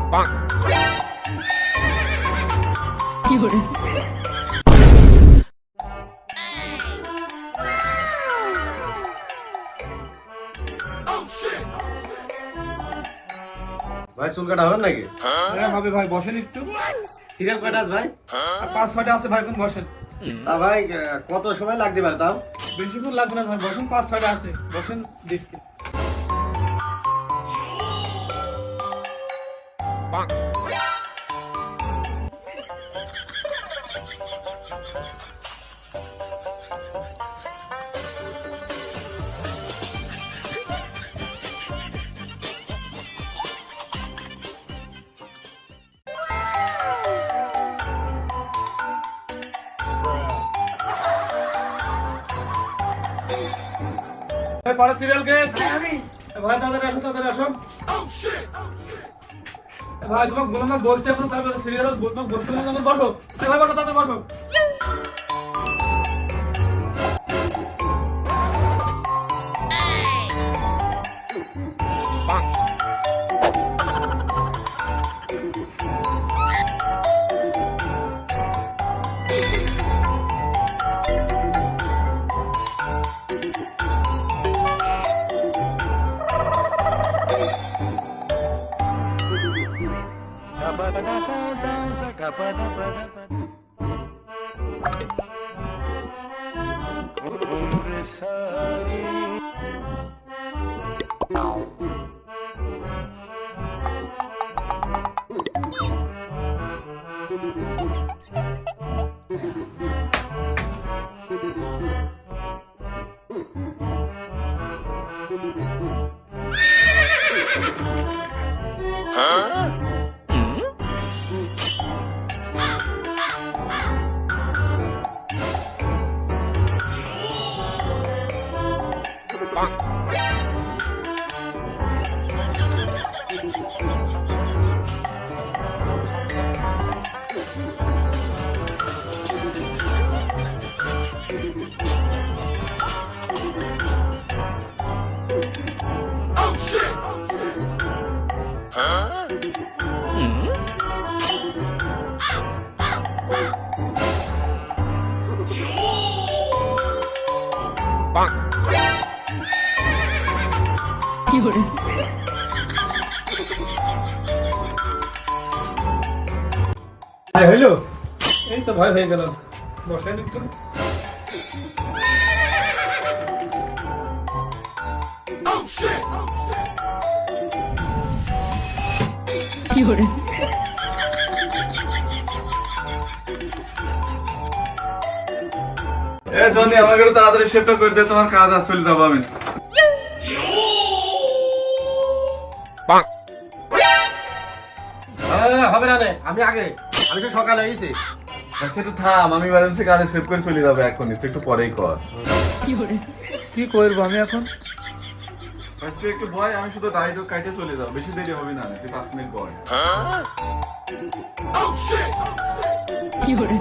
কি করে? ভাই চুল কাটা হবে নাকি? হ্যাঁ হবে ভাই, বসেন একটু। সিরিয়াল কয়টা আছে ভাই? আর 5-6টা আছে ভাই, কোন বসেন। তা ভাই কত সময় লাগতে পারে তাও? বেশিক্ষণ লাগবে না ভাই, বসেন, 5-6টা আছে, বসেন দেখছি। পরে সিরিয়াল কে আমি ভাই, তাদের আসো, তাদের আসো ভাই। তোমাকে বললাম না বসতে, এখন তারপরে সিরিয়াল বললাম বসতে, বললাম বসো ভাই, বসো, তাদের বসো। কি করে? ভাই হইলো? এই তো ভয় হয়ে গেল, বসেন একটু। কি করে? এ জনি আমাকে একটু তাড়াতাড়ি শেপটা করে দে, তোমার কাজ আছে, চলে যাবো আমি। হবে না রে, আমি আগে, আমি তো সকালে এসেছি। একটু থাম, আমি ইমার্জেন্সি কাজে সেভ করে চলে যাবো এখনই, তুই একটু পরেই কর। কি করে? কি করবো আমি এখন? তুই একটু ভয়, আমি শুধু দাড়ি তো কাটে চলে যাবো, বেশি দেরি হবে না, তুই 5 মিনিট পর। কি করে?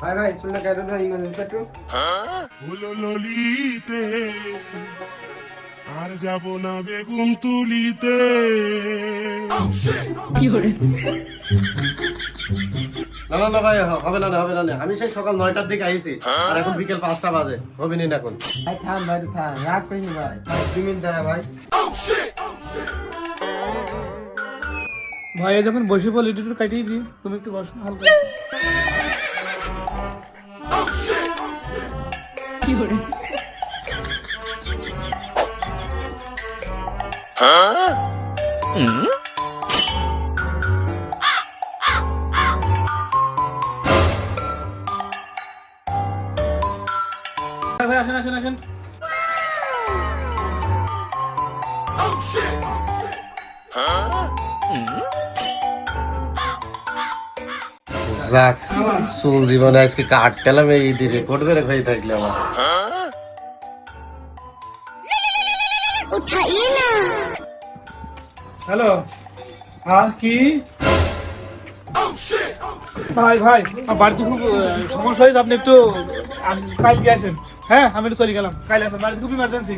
ভাই ভাই চুলটা কেটে দাও, ইমার্জেন্সি একটু। হলো ললিতে আর যাব না বেগুন তুলিতে। কি করে? না না না ভাই, হবে না, হবে না, আমি সেই সকাল 9টার দিকে আইছি, আর এখন বিকেল 5টা বাজে, হবে না এখন। ভাই থাম, ভাই থাম, রাগ করিনি ভাই, 2 মিনিট দাঁড়া ভাই। ভাই যখন বসে বল একটু কাটিয়ে দিই, তুমি একটু বসো হালকা। কি করে? ভাই আসেন, আসেন, আসেন। যাক, চুল জীবনে আজকে কাটতেলাম, এই দিকে কোট করে খাই থাকলে আমার। হ্যালো, হ্যাঁ কি ভাই? ভাই আমার বাড়িতে খুব সমস্যা হয়েছে, আপনি একটু কাল গিয়ে আসেন। হ্যাঁ আমি একটু চলে গেলাম, কাল আসেন, বাড়িতে খুব ইমার্জেন্সি।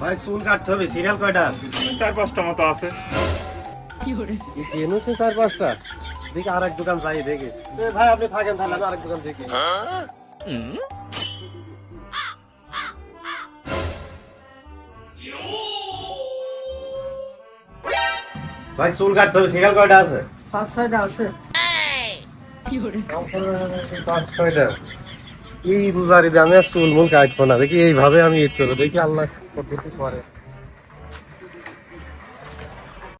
ভাই চুল কাটতে হবে, সিরিয়াল কয়টা? 4-5টা মতো আছে। 有人， এনেছে 4-5টা। দেখি আরেক দোকান যাই দেখি। ভাই আপনি থাকেন তাহলে আমি আরেক দোকান দেখি। ভাই চুল কাটতে হবে, সিরিয়াল কয়টা আছে? 5-6টা আছে। 有人， 5-6টা। এই রোজার ঈদে আমি আর চুল মুল কাটবো না, দেখি এইভাবে আমি ঈদ করবো, দেখি আল্লাহ কত কিছু করে।